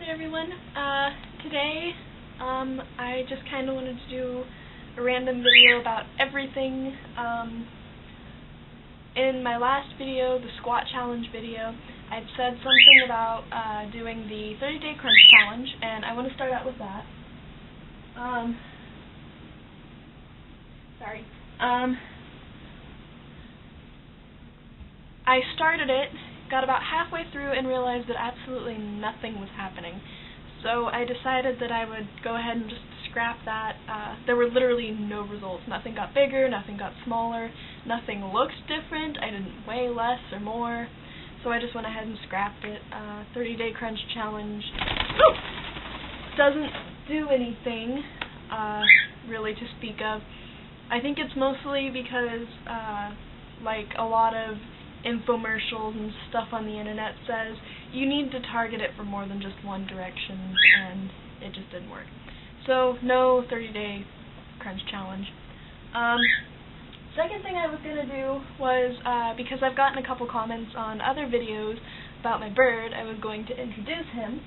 Hey everyone, today I just kind of wanted to do a random video about everything. In my last video, the squat challenge video, I'd said something about doing the 30-day crunch challenge, and I want to start out with that. I started it, got about halfway through, and realized that absolutely nothing was happening. So I decided that I would go ahead and just scrap that. There were literally no results. Nothing got bigger, nothing got smaller, nothing looked different. I didn't weigh less or more. So I just went ahead and scrapped it. 30-day crunch challenge doesn't do anything really to speak of. I think it's mostly because like a lot of infomercials and stuff on the internet says you need to target it for more than just one direction, and it just didn't work. So no 30-day crunch challenge. Second thing I was going to do was, because I've gotten a couple comments on other videos about my bird, I was going to introduce him,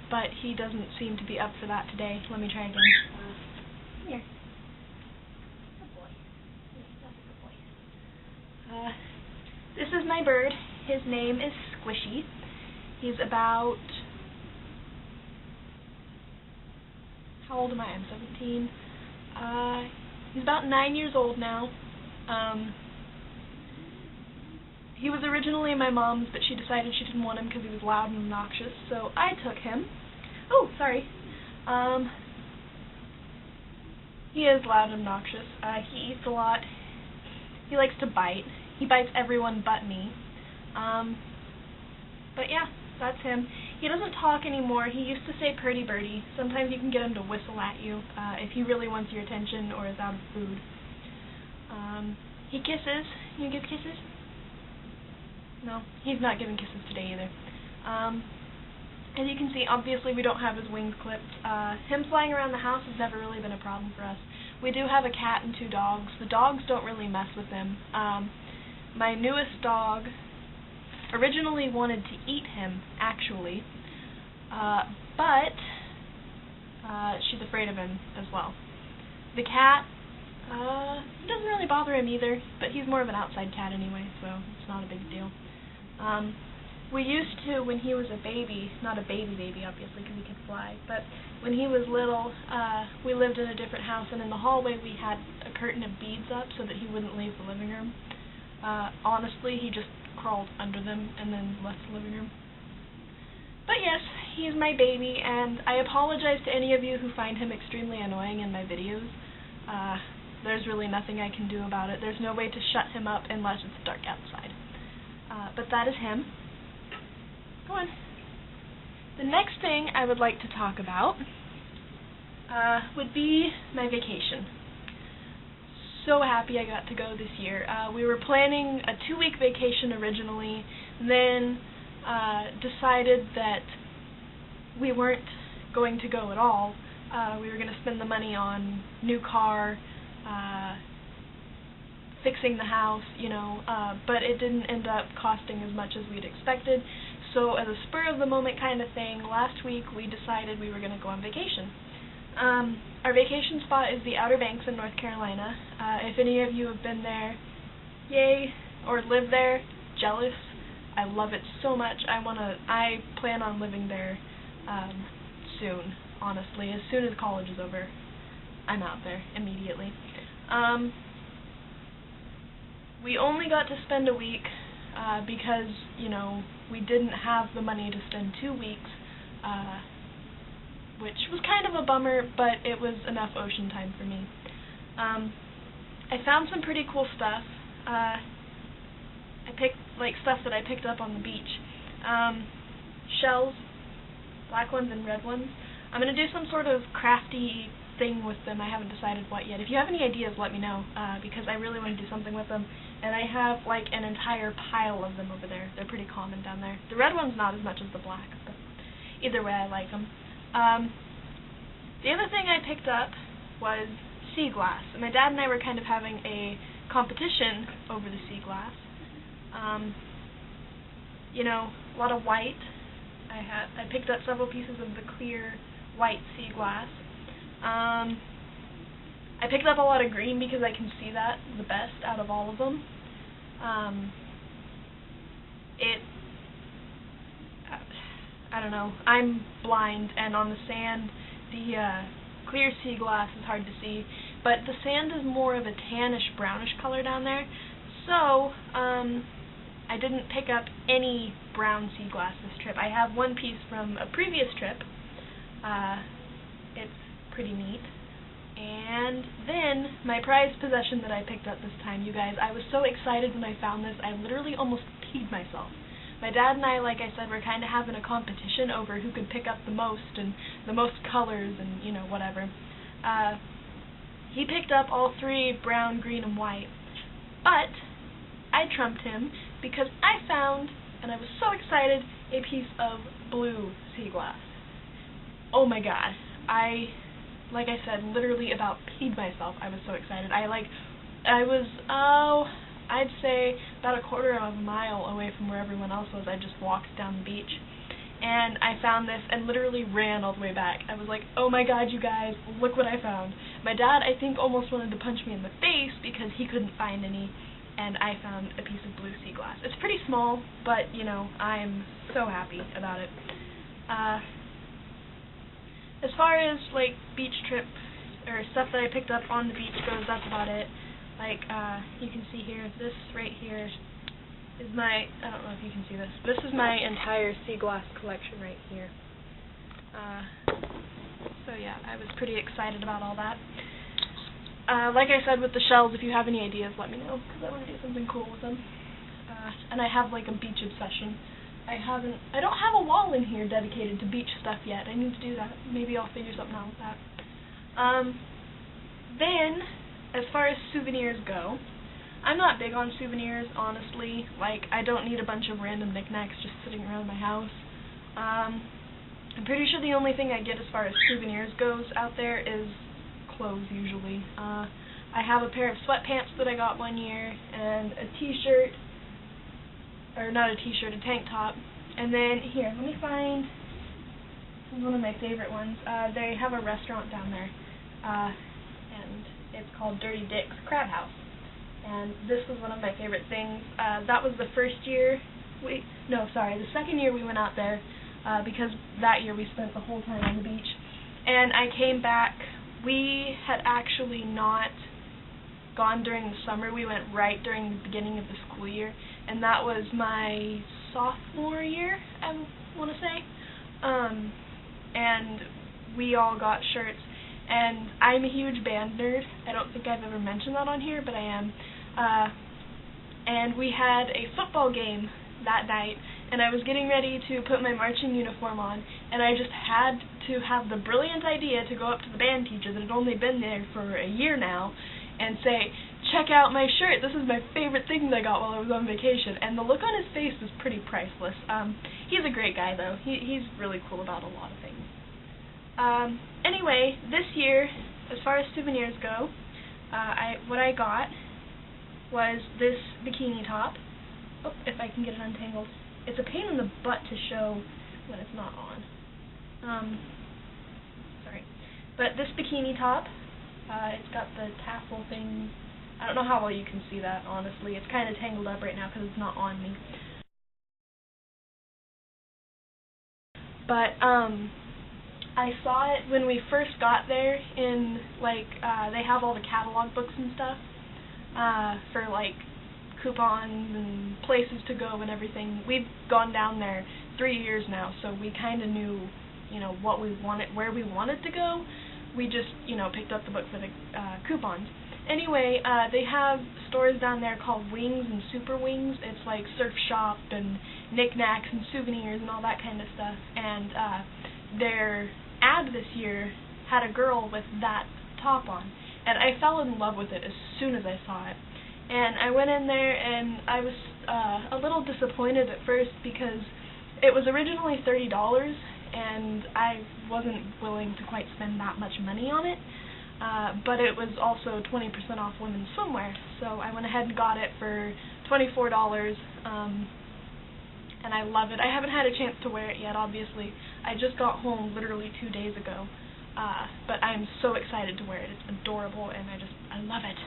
but he doesn't seem to be up for that today. Let me try again. Come here. Good boy. That's a good boy. This is my bird. His name is Squishy. He's about... How old am I? I'm 17. He's about 9 years old now. He was originally my mom's, but she decided she didn't want him because he was loud and obnoxious, so I took him. Oh, sorry. He is loud and obnoxious. He eats a lot. He likes to bite. He bites everyone but me. But yeah, that's him. He doesn't talk anymore. He used to say "Purdy birdie." Sometimes you can get him to whistle at you if he really wants your attention or is out of food. He kisses. You give kisses? No, he's not giving kisses today either. As you can see, obviously we don't have his wings clipped. Him flying around the house has never really been a problem for us. We do have a cat and 2 dogs. The dogs don't really mess with him. My newest dog originally wanted to eat him, actually, but she's afraid of him as well. The cat, he doesn't really bother him either, but he's more of an outside cat anyway, so it's not a big deal. We used to, when he was a baby, not a baby obviously because he could fly, but when he was little, we lived in a different house, and in the hallway we had a curtain of beads up so that he wouldn't leave the living room. Honestly, he just crawled under them and then left the living room. But yes, he's my baby, and I apologize to any of you who find him extremely annoying in my videos. There's really nothing I can do about it. There's no way to shut him up unless it's dark outside. But that is him. Go on. The next thing I would like to talk about would be my vacation. So happy I got to go this year. We were planning a 2-week vacation originally, then decided that we weren't going to go at all. We were going to spend the money on new car, fixing the house, you know, but it didn't end up costing as much as we'd expected. So as a spur-of-the-moment kind of thing, last week we decided we were going to go on vacation. Our vacation spot is the Outer Banks in North Carolina. If any of you have been there, yay, or live there, jealous. I love it so much. I plan on living there soon, honestly. As soon as college is over, I'm out there immediately. We only got to spend a week because, you know, we didn't have the money to spend 2 weeks, which was kind of a bummer, but it was enough ocean time for me. I found some pretty cool stuff. I picked, like, stuff that I picked up on the beach. Shells, black ones and red ones. I'm going to do some sort of crafty thing with them. I haven't decided what yet. If you have any ideas, let me know, because I really want to do something with them. And I have, like, an entire pile of them over there. They're pretty common down there. The red one's not as much as the black, but either way I like them. The other thing I picked up was sea glass. My dad and I were kind of having a competition over the sea glass. You know, a lot of white, I picked up several pieces of the clear white sea glass. I picked up a lot of green because I can see that the best out of all of them. I don't know, I'm blind, and on the sand, the clear sea glass is hard to see, but the sand is more of a tannish, brownish color down there, so I didn't pick up any brown sea glass this trip. I have one piece from a previous trip. It's pretty neat. And then, my prized possession that I picked up this time, you guys, I was so excited when I found this, I literally almost peed myself. My dad and I, like I said, were kind of having a competition over who could pick up the most, and the most colors, and, you know, whatever. He picked up all three, brown, green, and white. But I trumped him because I found, and I was so excited, a piece of blue sea glass. Oh my god. Like I said, literally about peed myself. I was so excited. I'd say about a quarter of a mile away from where everyone else was. I just walked down the beach, and I found this and literally ran all the way back. I was like, oh my god, you guys, look what I found. My dad, I think, almost wanted to punch me in the face because he couldn't find any, and I found a piece of blue sea glass. It's pretty small, but, you know, I'm so happy about it. As far as, like, beach trip, or stuff that I picked up on the beach goes, that's about it. Like, you can see here, this right here is my, I don't know if you can see this, this is my entire sea glass collection right here. So yeah, I was pretty excited about all that. Like I said with the shells, if you have any ideas, let me know, because I want to do something cool with them. And I have, like, a beach obsession. I don't have a wall in here dedicated to beach stuff yet. I need to do that. Maybe I'll figure something out with that. Then, as far as souvenirs go, I'm not big on souvenirs, honestly. Like, I don't need a bunch of random knickknacks just sitting around my house. I'm pretty sure the only thing I get as far as souvenirs goes out there is clothes, usually. I have a pair of sweatpants that I got one year, and a t-shirt, or not a t-shirt, a tank top. And then, here, let me find, this is one of my favorite ones. They have a restaurant down there, and it's called Dirty Dick's Crab House. And this was one of my favorite things. That was the the second year we went out there, because that year we spent the whole time on the beach. And I came back, we had actually not gone during the summer, we went right during the beginning of the school year, and that was my sophomore year, I want to say, and we all got shirts, and I'm a huge band nerd. I don't think I've ever mentioned that on here, but I am, and we had a football game that night, and I was getting ready to put my marching uniform on, and I just had to have the brilliant idea to go up to the band teacher that had only been there for a year now, and say, check out my shirt, this is my favorite thing that I got while I was on vacation. And the look on his face was pretty priceless. He's a great guy, though. He's really cool about a lot of things. Anyway, this year, as far as souvenirs go, what I got was this bikini top. Oh, if I can get it untangled. It's a pain in the butt to show when it's not on. Sorry. But this bikini top, it's got the tassel thing. I don't know how well you can see that, honestly. It's kind of tangled up right now because it's not on me. But, I saw it when we first got there in, like, they have all the catalog books and stuff, for, like, coupons and places to go and everything. We've gone down there 3 years now, so we kind of knew, you know, what we wanted, where we wanted to go. We just, you know, picked up the book for the coupons. Anyway, they have stores down there called Wings and Super Wings. It's like surf shop and knickknacks and souvenirs and all that kind of stuff. And their ad this year had a girl with that top on. And I fell in love with it as soon as I saw it. And I went in there and I was a little disappointed at first because it was originally $30 and I wasn't willing to quite spend that much money on it. But it was also 20% off women's swimwear, so I went ahead and got it for $24, and I love it. I haven't had a chance to wear it yet, obviously. I just got home literally 2 days ago, but I'm so excited to wear it. It's adorable, and I love it.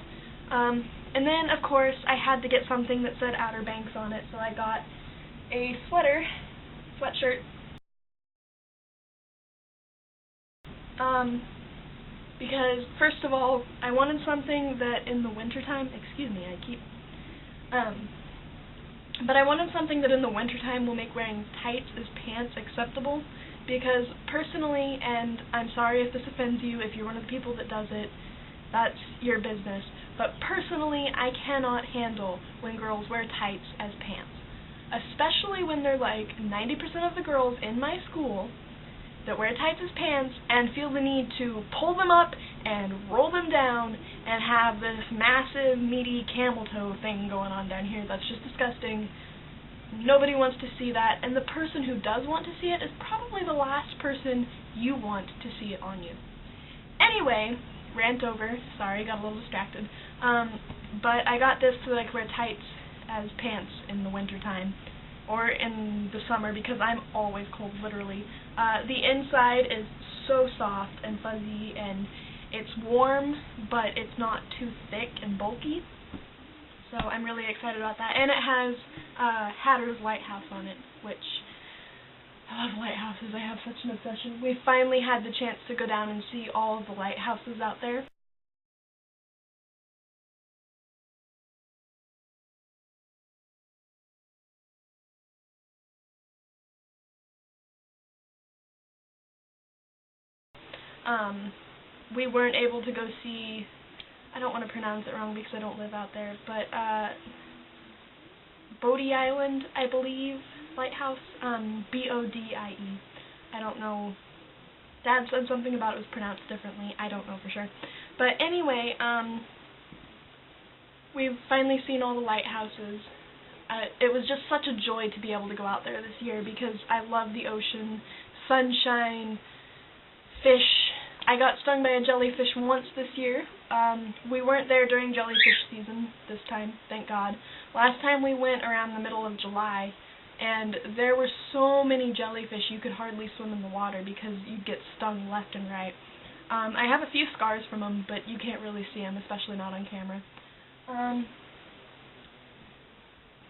And then, of course, I had to get something that said Outer Banks on it, so I got a sweatshirt, because, first of all, I wanted something that in the wintertime, but I wanted something that in the wintertime will make wearing tights as pants acceptable, because personally, and I'm sorry if this offends you, if you're one of the people that does it, that's your business, but personally, I cannot handle when girls wear tights as pants, especially when they're like 90% of the girls in my school that wear tights as pants and feel the need to pull them up and roll them down and have this massive, meaty camel toe thing going on down here. That's just disgusting. Nobody wants to see that, and the person who does want to see it is probably the last person you want to see it on you. Anyway, rant over. Sorry, got a little distracted. But I got this so that I could wear tights as pants in the wintertime. Or in the summer, because I'm always cold, literally. The inside is so soft and fuzzy, and it's warm, but it's not too thick and bulky. So I'm really excited about that. And it has Hatter's Lighthouse on it, which I love lighthouses. I have such an obsession. We finally had the chance to go down and see all of the lighthouses out there. We weren't able to go see, I don't want to pronounce it wrong because I don't live out there, but Bodie Island, I believe, lighthouse, B-O-D-I-E. I don't know. Dad said something about it was pronounced differently. I don't know for sure. But anyway, we've finally seen all the lighthouses. It was just such a joy to be able to go out there this year because I love the ocean, sunshine, fish. I got stung by a jellyfish once this year. We weren't there during jellyfish season this time, thank God. Last time we went around the middle of July, and there were so many jellyfish you could hardly swim in the water because you'd get stung left and right. I have a few scars from them, but you can't really see them, especially not on camera.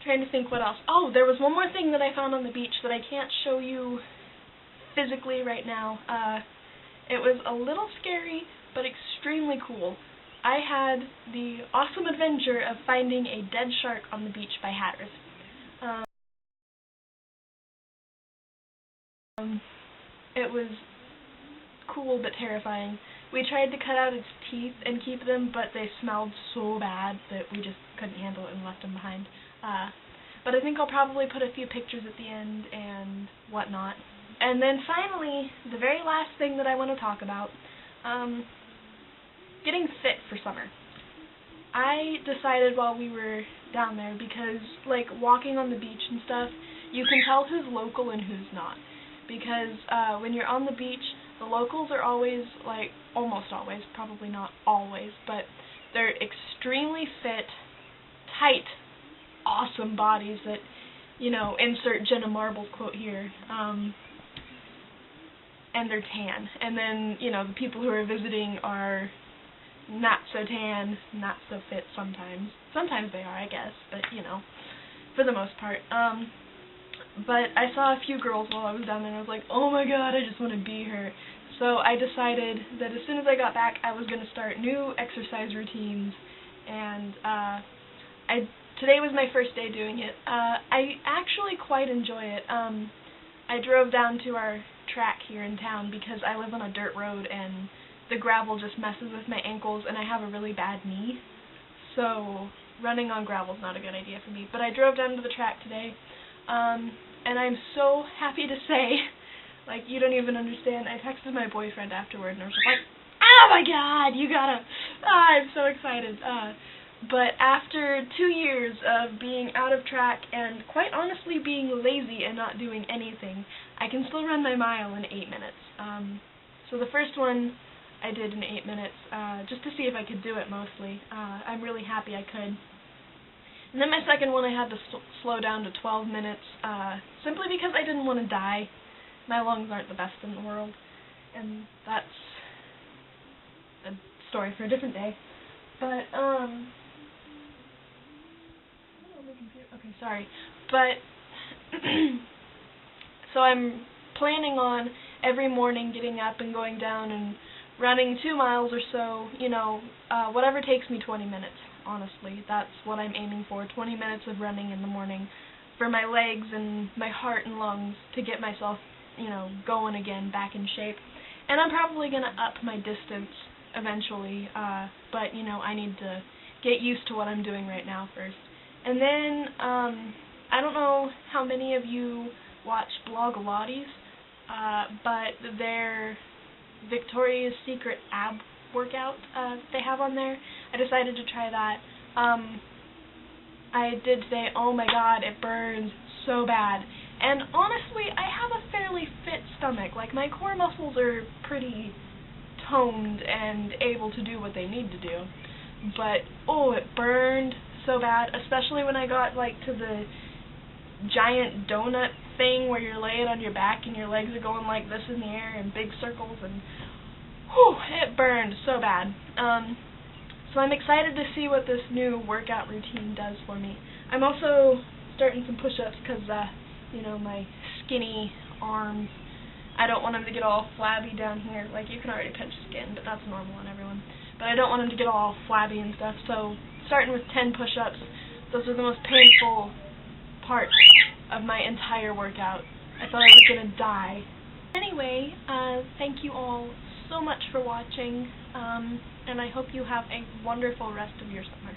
Trying to think what else. Oh, there was one more thing that I found on the beach that I can't show you physically right now. It was a little scary, but extremely cool. I had the awesome adventure of finding a dead shark on the beach by Hatter's. It was cool but terrifying. We tried to cut out its teeth and keep them, but they smelled so bad that we just couldn't handle it and left them behind. But I think I'll probably put a few pictures at the end and whatnot. And then finally, the very last thing that I want to talk about, getting fit for summer. I decided while we were down there, because, like, walking on the beach and stuff, you can tell who's local and who's not. Because when you're on the beach, the locals are always, like, almost always, probably not always, but they're extremely fit, tight, awesome bodies that, you know, insert Jenna Marbles quote here, and they're tan. And then, you know, the people who are visiting are not so tan, not so fit sometimes. Sometimes they are, I guess, but, you know, for the most part. But I saw a few girls while I was down there, and I was like, oh my god, I just want to be her. So I decided that as soon as I got back, I was going to start new exercise routines, and today was my first day doing it. I actually quite enjoy it. I drove down to our track here in town because I live on a dirt road and the gravel just messes with my ankles and I have a really bad knee, so running on gravel is not a good idea for me. But I drove down to the track today, and I'm so happy to say, like, you don't even understand. I texted my boyfriend afterward and I was just like, oh my god, you gotta, I'm so excited. But after 2 years of being out of track and quite honestly being lazy and not doing anything, I can still run my mile in 8 minutes. So the first one I did in 8 minutes, just to see if I could do it mostly. I'm really happy I could. And then my second one I had to slow down to 12 minutes, simply because I didn't want to die. My lungs aren't the best in the world, and that's a story for a different day. But, okay, sorry. But, so I'm planning on every morning getting up and going down and running 2 miles or so, you know, whatever takes me 20 minutes, honestly. That's what I'm aiming for, 20 minutes of running in the morning for my legs and my heart and lungs to get myself, you know, going again, back in shape. And I'm probably going to up my distance eventually, but, you know, I need to get used to what I'm doing right now first. And then, I don't know how many of you watch Blogilates, but their Victoria's Secret ab workout they have on there, I decided to try that. I did today. Oh my god, it burns so bad. And honestly, I have a fairly fit stomach. Like, my core muscles are pretty toned and able to do what they need to do. But, oh, it burned so bad, especially when I got, like, to the giant donut thing where you're laying on your back and your legs are going like this in the air in big circles, and whew, it burned so bad. So I'm excited to see what this new workout routine does for me. I'm also starting some push-ups because, you know, my skinny arms, I don't want them to get all flabby down here. Like, you can already pinch skin, but that's normal on everyone. But I don't want them to get all flabby and stuff, so starting with 10 push-ups. Those are the most painful parts of my entire workout. I thought I was going to die. Anyway, thank you all so much for watching, and I hope you have a wonderful rest of your summer.